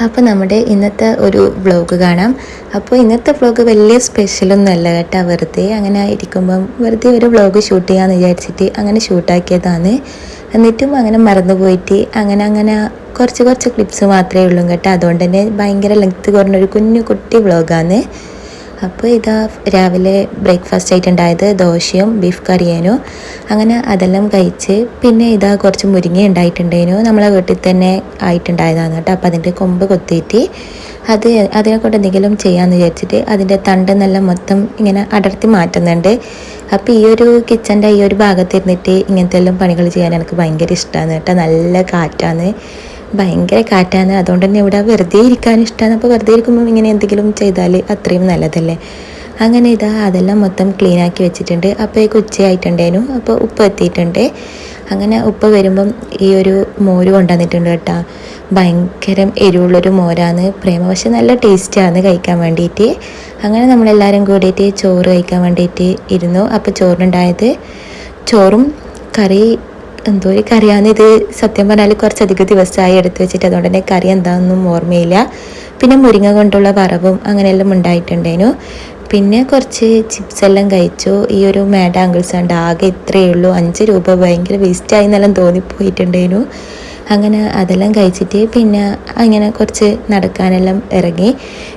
അപ്പോൾ നമ്മുടെ ഇന്നത്തെ ഒരു വ്ളോഗ് കാണാം. അപ്പോൾ ഇന്നത്തെ വ്ളോഗ് വലിയ സ്പെഷ്യലൊന്നും അല്ല കേട്ടോ, വെറുതെ അങ്ങനെ ഇരിക്കുമ്പം വെറുതെ ഒരു വ്ളോഗ് ഷൂട്ട് ചെയ്യാമെന്ന് വിചാരിച്ചിട്ട് അങ്ങനെ ഷൂട്ടാക്കിയതാണ്. എന്നിട്ടും അങ്ങനെ മറന്നു പോയിട്ട് അങ്ങനെ കുറച്ച് ക്ലിപ്സ് മാത്രമേ ഉള്ളൂ കേട്ടോ. അതുകൊണ്ട് തന്നെ ഭയങ്കര ലെങ്ത്ത് കുറഞ്ഞൊരു കുട്ടി വ്ളോഗാണ്. അപ്പോൾ ഇതാ രാവിലെ ബ്രേക്ക്ഫാസ്റ്റ് ആയിട്ടുണ്ടായത് ദോശയും ബീഫ് കറിയേനു. അങ്ങനെ അതെല്ലാം കഴിച്ച് പിന്നെ ഇതാ കുറച്ച് മുരിങ്ങ ഉണ്ടായിട്ടുണ്ടേനു, നമ്മളെ വീട്ടിൽ തന്നെ ആയിട്ടുണ്ടായതാണ് കേട്ടോ. അപ്പോൾ അതിൻ്റെ കൊമ്പ് കൊത്തിയിട്ട് അതിനെ കൊണ്ട് എന്തെങ്കിലും ചെയ്യാമെന്ന് വിചാരിച്ചിട്ട് അതിൻ്റെ തണ്ടെന്നെല്ലാം മൊത്തം ഇങ്ങനെ അടർത്തി മാറ്റുന്നുണ്ട്. അപ്പോൾ ഈ ഒരു കിച്ചൻ്റെ ഈ ഒരു ഭാഗത്തിരുന്നിട്ട് ഇങ്ങനത്തെ എല്ലാം പണികൾ ചെയ്യാൻ എനിക്ക് ഭയങ്കര ഇഷ്ടമാണ് കേട്ടോ. നല്ല കാറ്റാണ്, ഭയങ്കര കാറ്റാണ്. അതുകൊണ്ട് തന്നെ ഇവിടെ വെറുതെ ഇരിക്കാൻ ഇഷ്ടമാണ്. അപ്പോൾ വെറുതെ ഇരിക്കുമ്പോൾ ഇങ്ങനെ എന്തെങ്കിലും ചെയ്താൽ അത്രയും നല്ലതല്ലേ. അങ്ങനെ ഇതാ അതെല്ലാം മൊത്തം ക്ലീനാക്കി വെച്ചിട്ടുണ്ട്. അപ്പോഴേക്ക് ഉച്ചയായിട്ടുണ്ടേനു. അപ്പോൾ ഉപ്പ് എത്തിയിട്ടുണ്ട്. അങ്ങനെ ഉപ്പ് വരുമ്പം ഈ ഒരു മോര് കൊണ്ടുവന്നിട്ടുണ്ട് കേട്ടോ. ഭയങ്കര എരിവുള്ളൊരു മോരാണ് പ്രേമ, പക്ഷെ നല്ല ടേസ്റ്റാണ് കഴിക്കാൻ വേണ്ടിയിട്ട്. അങ്ങനെ നമ്മളെല്ലാവരും കൂടിയിട്ട് ചോറ് കഴിക്കാൻ വേണ്ടിയിട്ട് ഇരുന്നു. അപ്പോൾ ചോറിനുണ്ടായത് ചോറും കറി എന്തോ ഒരു കറിയാണ് ഇത്. സത്യം പറഞ്ഞാൽ കുറച്ചധികം ദിവസമായി എടുത്ത് വെച്ചിട്ട്, അതുകൊണ്ട് തന്നെ കറി എന്താണെന്നും ഓർമ്മയില്ല. പിന്നെ മുരിങ്ങ കൊണ്ടുള്ള വറവും അങ്ങനെയെല്ലാം ഉണ്ടായിട്ടുണ്ടേനു. പിന്നെ കുറച്ച് ചിപ്സ് എല്ലാം കഴിച്ചു. ഈ ഒരു മേഡ അങ്കിൾസ് ഉണ്ട്, ആകെ ഇത്രയേ ഉള്ളൂ, 5 രൂപ, ഭയങ്കര വേസ്റ്റായി എന്നെല്ലാം തോന്നിപ്പോയിട്ടുണ്ടേനു. അങ്ങനെ അതെല്ലാം കഴിച്ചിട്ട് പിന്നെ അങ്ങനെ കുറച്ച് നടക്കാനെല്ലാം ഇറങ്ങി.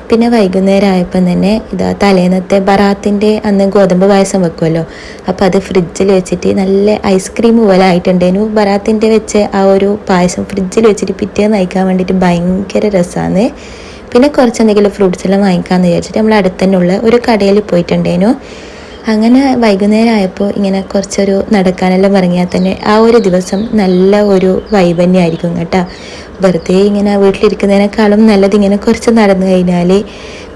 പിന്നെ വൈകുന്നേരം ആയപ്പം തന്നെ ഇതാ തലേന്നത്തെ ബറാത്തിൻ്റെ അന്ന് ഗോതമ്പ് പായസം വെക്കുമല്ലോ, അപ്പോൾ അത് ഫ്രിഡ്ജിൽ വെച്ചിട്ട് നല്ല ഐസ്ക്രീം പോലെ ആയിട്ടുണ്ടേനു. ബറാത്തിൻ്റെ വെച്ച് ആ ഒരു പായസം ഫ്രിഡ്ജിൽ വെച്ചിട്ട് പിറ്റേന്ന് കഴിക്കാൻ വേണ്ടിയിട്ട് ഭയങ്കര രസമാണ്. പിന്നെ കുറച്ച് എന്തെങ്കിലും ഫ്രൂട്ട്സ് എല്ലാം വാങ്ങിക്കാമെന്ന് വിചാരിച്ചിട്ട് നമ്മൾ അടുത്തന്നെയുള്ള ഒരു കടയിൽ പോയിട്ടുണ്ടേനു. അങ്ങനെ വൈകുന്നേരം ആയപ്പോൾ ഇങ്ങനെ കുറച്ചൊരു നടക്കാനെല്ലാം ഇറങ്ങിയാൽ തന്നെ ആ ഒരു ദിവസം നല്ല ഒരു വൈബ് തന്നെയായിരിക്കും കേട്ടോ. വെറുതെ ഇങ്ങനെ വീട്ടിലിരിക്കുന്നതിനേക്കാളും നല്ലത് ഇങ്ങനെ കുറച്ച് നടന്നു കഴിഞ്ഞാൽ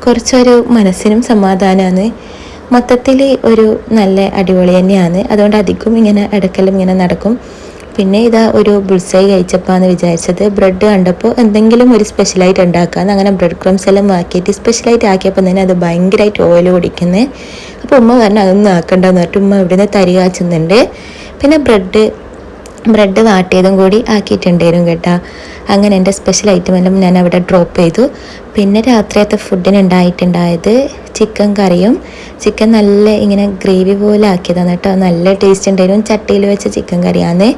കുറച്ചൊരു മനസ്സിനും സമാധാനമാണ്. മൊത്തത്തിൽ ഒരു നല്ല അടിപൊളി തന്നെയാണ്. അതുകൊണ്ട് അധികം ഇങ്ങനെ ഇടയ്ക്കെല്ലാം ഇങ്ങനെ നടക്കും. പിന്നെ ഇതാ ഒരു ബുൾസൈ കഴിച്ചപ്പോഴാണ് വിചാരിച്ചത്, ബ്രെഡ് കണ്ടപ്പോൾ എന്തെങ്കിലും ഒരു സ്പെഷ്യലായിട്ട് ഉണ്ടാക്കാമെന്ന്. അങ്ങനെ ബ്രെഡ് ക്രംസ് എല്ലാം ആക്കിയിട്ട് സ്പെഷ്യലായിട്ട് ആക്കിയപ്പോൾ തന്നെ അത് ഭയങ്കരമായിട്ട് ഓയിൽ കുടിക്കുന്നത്. അപ്പോൾ ഉമ്മ പറഞ്ഞാൽ അതൊന്നും ആക്കണ്ടെന്ന് പറഞ്ഞിട്ട് ഉമ്മ ഇവിടുന്ന് തരി കാച്ചുന്നുണ്ട്. പിന്നെ ബ്രെഡ് വാട്ടിയതും കൂടി ആക്കിയിട്ടുണ്ടായിരുന്നു കേട്ടോ. അങ്ങനെ എൻ്റെ സ്പെഷ്യൽ ഐറ്റം എല്ലാം ഞാൻ അവിടെ ഡ്രോപ്പ് ചെയ്തു. പിന്നെ രാത്രിയത്തെ ഫുഡിന് ഉണ്ടായിട്ടുണ്ടായത് ചിക്കൻ കറിയും, ചിക്കൻ നല്ല ഇങ്ങനെ ഗ്രേവി പോലെ ആക്കിയതാണ് കേട്ടോ. നല്ല ടേസ്റ്റ് ഉണ്ടായിരുന്നു. ചട്ടിയിൽ വെച്ച ചിക്കൻ കറിയാണ്.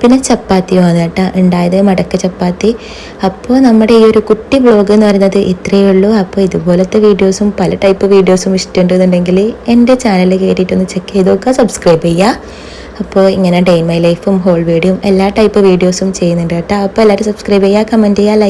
പിന്നെ ചപ്പാത്തിയുമാണ് കേട്ടോ ഉണ്ടായത്, മടക്ക ചപ്പാത്തി. അപ്പോൾ നമ്മുടെ ഈ ഒരു കുട്ടി വ്ളോഗ് എന്ന് പറയുന്നത് ഇത്രയേ ഉള്ളൂ. അപ്പോൾ ഇതുപോലത്തെ വീഡിയോസും പല ടൈപ്പ് വീഡിയോസും ഇഷ്ടമുണ്ടെന്നുണ്ടെങ്കിൽ എൻ്റെ ചാനൽ കയറിയിട്ടൊന്ന് ചെക്ക് ചെയ്ത് നോക്കുക, സബ്സ്ക്രൈബ് ചെയ്യുക. അപ്പോൾ ഇങ്ങനെ ഡേ ഇൻ മൈ ലൈഫും ഹോൾ വീഡിയോയും എല്ലാ ടൈപ്പ് വീഡിയോസും ചെയ്യുന്നുണ്ട് കേട്ടോ. അപ്പോൾ എല്ലാവരും സബ്സ്ക്രൈബ് ചെയ്യുക, കമൻറ്റ് ചെയ്യുക, ലൈക്ക്